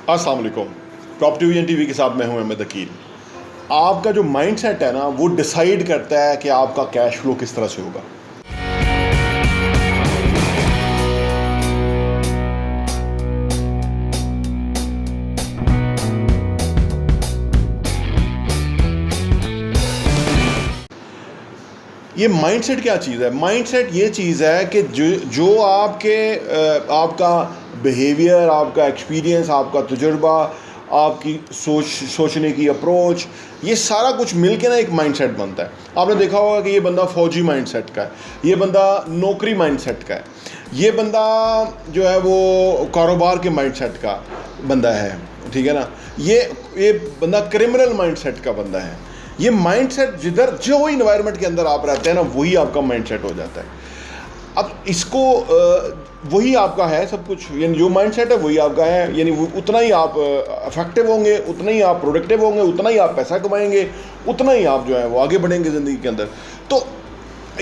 अस्सलाम वालेकुम। Property vision TV के साथ मैं हूं अहमद अकील। आपका जो माइंड सेट है ना, वो डिसाइड करता है कि आपका कैश फ्लो किस तरह से होगा। ये माइंडसेट क्या चीज़ है? माइंडसेट ये चीज़ है कि जो आपका बिहेवियर, आपका एक्सपीरियंस, आपका तजुर्बा, आपकी सोचने की अप्रोच, ये सारा कुछ मिल के ना एक माइंडसेट बनता है। आपने देखा होगा कि ये बंदा फौजी माइंडसेट का है, ये बंदा नौकरी माइंडसेट का है, ये बंदा जो है वो कारोबार के माइंडसेट का बंदा है, ठीक है ना। ये बंदा क्रिमिनल माइंडसेट का बंदा है। ये माइंडसेट जिधर जो इन्वायरमेंट के अंदर आप रहते हैं ना, वही आपका माइंडसेट हो जाता है। अब इसको वही आपका है सब कुछ, यानी जो माइंडसेट है वही आपका है। यानी उतना ही आप इफेक्टिव होंगे, उतना ही आप प्रोडक्टिव होंगे, उतना ही आप पैसा कमाएंगे, उतना ही आप जो है वो आगे बढ़ेंगे ज़िंदगी के अंदर। तो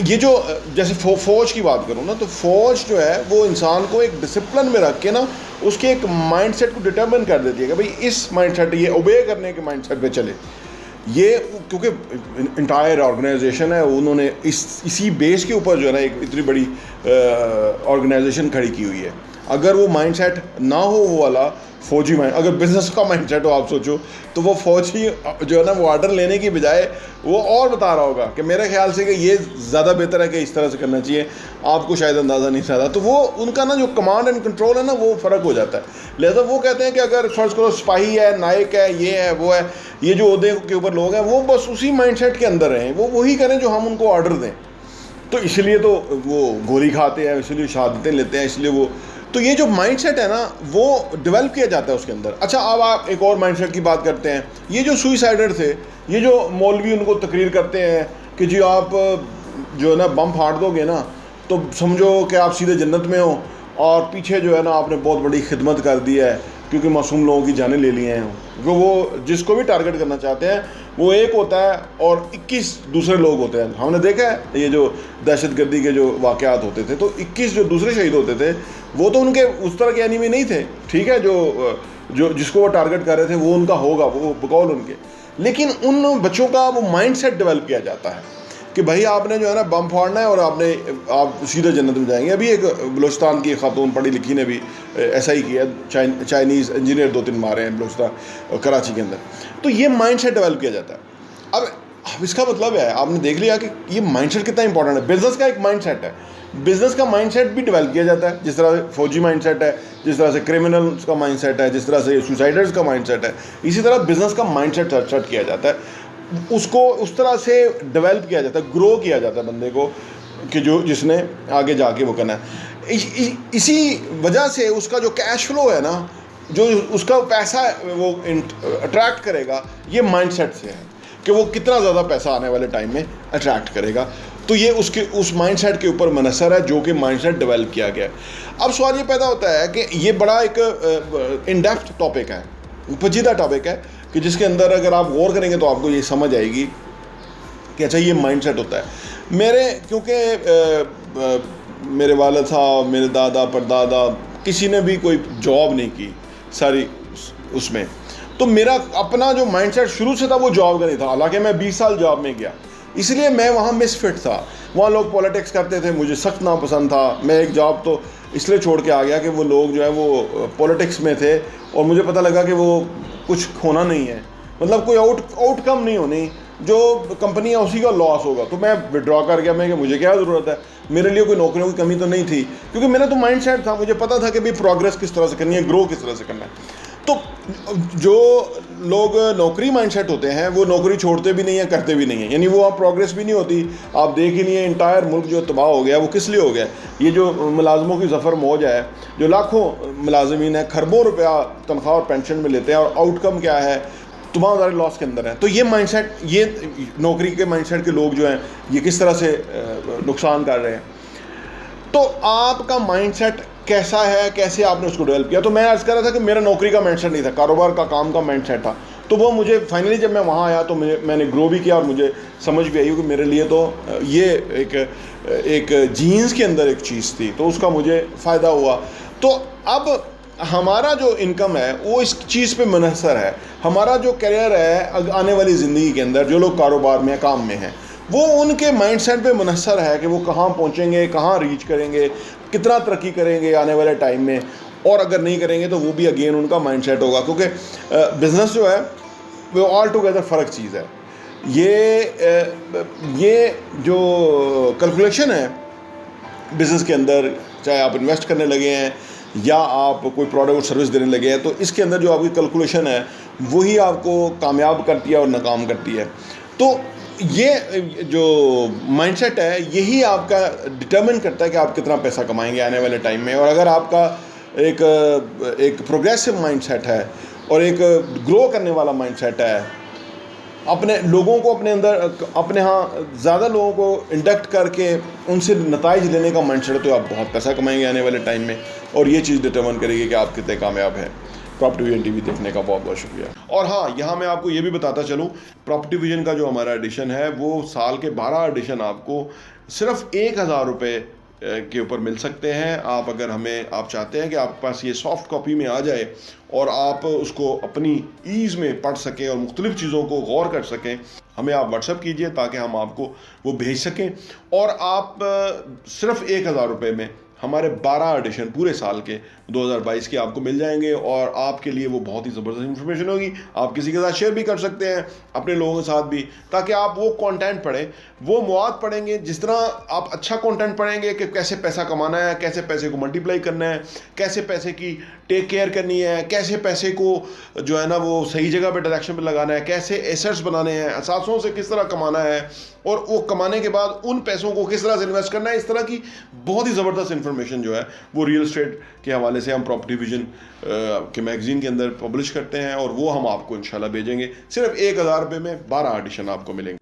ये जो जैसे फ़ौज की बात करूँ ना, तो फ़ौज जो है वो इंसान को एक डिसिप्लिन में रख के ना उसके एक माइंडसेट को डिटर्मिन कर देती है कि भाई इस माइंडसेट, ये ओबे करने के माइंडसेट पे चले। ये क्योंकि इंटायर ऑर्गेनाइजेशन है, उन्होंने इसी बेस के ऊपर जो है ना एक इतनी बड़ी ऑर्गेनाइजेशन खड़ी की हुई है। अगर वो माइंडसेट ना हो, वो वाला फौजी माइंड, अगर बिजनेस का माइंडसेट हो, आप सोचो, तो वो फौजी जो है ना वो ऑर्डर लेने की बजाय वो और बता रहा होगा कि मेरे ख्याल से कि ये ज़्यादा बेहतर है कि इस तरह से करना चाहिए, आपको शायद अंदाज़ा नहीं था। तो वो उनका ना जो कमांड एंड कंट्रोल है ना, वो फ़र्क हो जाता है। लिहाजा वो कहते हैं कि अगर फ़र्ज़ करो सिपाही है, नायक है, ये है, वो है, ये जो ओहदे के ऊपर लोग हैं, वो बस उसी माइंडसेट के अंदर रहें, वो वही करें जो हम उनको ऑर्डर दें। तो इसलिए तो वो गोली खाते हैं, इसलिए शहादतें लेते हैं, इसलिए वो। तो ये जो माइंडसेट है ना, वो डेवलप किया जाता है उसके अंदर। अच्छा, अब आप एक और माइंडसेट की बात करते हैं। ये जो सुइसाइडर थे, ये जो मौलवी उनको तकरीर करते हैं कि जी आप जो है ना बम फाड़ दोगे ना तो समझो कि आप सीधे जन्नत में हो, और पीछे जो है ना आपने बहुत बड़ी खिदमत कर दी है क्योंकि मासूम लोगों की जानें ले ली हैं। क्योंकि वो जिसको भी टारगेट करना चाहते हैं वो एक होता है और 21 दूसरे लोग होते हैं। हमने देखा है ये जो दहशतगर्दी के जो वाक़यात होते थे, तो 21 जो दूसरे शहीद होते थे वो तो उनके उस तरह के एनिमी नहीं थे, ठीक है। जो जिसको वो टारगेट कर रहे थे वो उनका होगा, वो बकौल उनके। लेकिन उन बच्चों का वो माइंडसेट डेवलप किया जाता है कि भाई आपने जो है ना बम फाड़ना है और आप सीधे जन्नत में जाएंगे। अभी एक बलूचिस्तान की खातून पढ़ी लिखी ने भी ऐसा ही किया, चाइनीज़ इंजीनियर 2-3 मारे हैं बलूचिस्तान कराची के अंदर। तो ये माइंडसेट डेवलप किया जाता है। अब इसका मतलब है, आपने देख लिया कि ये माइंडसेट कितना इंपॉर्टेंट है। बिजनेस का एक माइंडसेट है, बिजनेस का माइंडसेट भी डेवलप किया जाता है। जिस तरह से फौजी माइंडसेट है, जिस तरह से क्रिमिनल्स का माइंडसेट है, जिस तरह से सुसाइडर्स का माइंडसेट है, इसी तरह बिजनेस का माइंडसेट सेट किया जाता है। उसको उस तरह से डेवलप किया जाता है, ग्रो किया जाता है बंदे को कि जिसने आगे जाके वो करना है। इसी वजह से उसका जो कैश फ्लो है ना, जो उसका पैसा वो अट्रैक्ट करेगा, ये माइंडसेट से है कि वो कितना ज़्यादा पैसा आने वाले टाइम में अट्रैक्ट करेगा। तो ये उस माइंडसेट के ऊपर मुनहसर है जो कि माइंडसेट डेवलप किया गया है। अब सवाल ये पैदा होता है कि ये बड़ा एक इन डेप्थ टॉपिक है, पेचीदा टॉपिक है, कि जिसके अंदर अगर आप गौर करेंगे तो आपको ये समझ आएगी कि अच्छा ये माइंडसेट होता है। क्योंकि मेरे वालिद साहब, मेरे दादा परदादा, किसी ने भी कोई जॉब नहीं की सारी उसमें, तो मेरा अपना जो माइंडसेट शुरू से था वो जॉब का नहीं था। हालांकि मैं 20 साल जॉब में गया, इसलिए मैं वहाँ मिसफिट था। वहाँ लोग पॉलिटिक्स करते थे, मुझे सख्त नापसंद था। मैं एक जॉब तो इसलिए छोड़ के आ गया कि वो लोग जो है वो पॉलिटिक्स में थे और मुझे पता लगा कि वो कुछ होना नहीं है, मतलब कोई आउटकम नहीं होनी, जो कंपनी है उसी का लॉस होगा। तो मैं विड्रॉ कर गया। मैं कि मुझे क्या ज़रूरत है, मेरे लिए कोई नौकरियों की कमी तो नहीं थी, क्योंकि मेरा तो माइंडसेट था, मुझे पता था कि भाई प्रोग्रेस किस तरह से करनी है, ग्रो किस तरह से करना है। तो जो लोग नौकरी माइंडसेट होते हैं वो नौकरी छोड़ते भी नहीं है, करते भी नहीं है, यानी वो आप प्रोग्रेस भी नहीं होती। आप देख ही नहीं है इंटायर मुल्क जो तबाह हो गया, वो किस लिए हो गया? ये जो मुलाजमों की ज़फ़र मौज है, जो लाखों मुलाजमीन है, खरबों रुपया तनख्वाह और पेंशन में लेते हैं, और आउटकम क्या है, तमाम सारे लॉस के अंदर है। तो ये माइंडसेट, ये नौकरी के माइंडसेट के लोग जो हैं ये किस तरह से नुकसान कर रहे हैं। तो आपका माइंडसेट कैसा है, कैसे आपने उसको डेवलप किया? तो मैं अर्ज़ कर रहा था कि मेरा नौकरी का माइंडसेट नहीं था, कारोबार का, काम का माइंडसेट था। तो वो मुझे फाइनली जब मैं वहाँ आया तो मैंने ग्रो भी किया और मुझे समझ भी आई कि मेरे लिए तो ये एक जीन्स के अंदर एक चीज़ थी, तो उसका मुझे फ़ायदा हुआ। तो अब हमारा जो इनकम है वो इस चीज़ पे मुनहसर है। हमारा जो करियर है आने वाली ज़िंदगी के अंदर, जो लोग कारोबार में काम में हैं, वो उनके माइंडसेट पे मुनहसर है कि वो कहाँ पहुँचेंगे, कहाँ रीच करेंगे, कितना तरक्की करेंगे आने वाले टाइम में, और अगर नहीं करेंगे तो वो भी अगेन उनका माइंडसेट होगा। क्योंकि बिज़नेस जो है वो ऑल टुगेदर फ़र्क चीज़ है। ये जो कैलकुलेशन है बिज़नेस के अंदर, चाहे आप इन्वेस्ट करने लगे हैं या आप कोई प्रोडक्ट और सर्विस देने लगे हैं, तो इसके अंदर जो आपकी कैलकुलेशन है वही आपको कामयाब करती है और नाकाम करती है। तो ये जो माइंडसेट है यही आपका डिटरमिन करता है कि आप कितना पैसा कमाएंगे आने वाले टाइम में। और अगर आपका एक प्रोग्रेसिव माइंडसेट है और एक ग्रो करने वाला माइंडसेट है, अपने लोगों को अपने अंदर, अपने यहाँ ज़्यादा लोगों को इंडक्ट करके उनसे नताइज लेने का माइंडसेट है, तो आप बहुत पैसा कमाएंगे आने वाले टाइम में। और ये चीज़ डिटरमिन करेगी कि आप कितने कामयाब हैं। प्रॉपर्टी विजन टीवी देखने का बहुत बहुत शुक्रिया। और हाँ, यहाँ मैं आपको ये भी बताता चलूँ, प्रॉपर्टी विजन का जो हमारा एडिशन है वो साल के 12 एडिशन आपको सिर्फ 1000 रुपये के ऊपर मिल सकते हैं। आप अगर आप चाहते हैं कि आपके पास ये सॉफ्ट कॉपी में आ जाए और आप उसको अपनी ईज़ में पढ़ सकें और मुख्तलिफ़ चीज़ों को गौर कर सकें, हमें आप व्हाट्सएप कीजिए ताकि हम आपको वो भेज सकें। और आप सिर्फ 1000 रुपये में हमारे 12 एडिशन पूरे साल के 2022 के आपको मिल जाएंगे। और आपके लिए वो बहुत ही ज़बरदस्त इन्फॉर्मेशन होगी। आप किसी के साथ शेयर भी कर सकते हैं, अपने लोगों के साथ भी, ताकि आप वो कंटेंट पढ़ें, वो मवाद पढ़ेंगे। जिस तरह आप अच्छा कंटेंट पढ़ेंगे कि कैसे पैसा कमाना है, कैसे पैसे को मल्टीप्लाई करना है, कैसे पैसे की टेक केयर करनी है, कैसे पैसे को जो है ना वो सही जगह पे डायरेक्शन पे लगाना है, कैसे एसेट्स बनाने हैं, असासों से किस तरह कमाना है, और वो कमाने के बाद उन पैसों को किस तरह से इन्वेस्ट करना है, इस तरह की बहुत ही ज़बरदस्त इन्फॉर्मेशन जो है वो रियल एस्टेट के हवाले से हम प्रॉपर्टी विजन के मैगज़ीन के अंदर पब्लिश करते हैं। और वो हम आपको इंशाल्लाह भेजेंगे। सिर्फ 1000 रुपये में 12 एडिशन आपको मिलेंगे।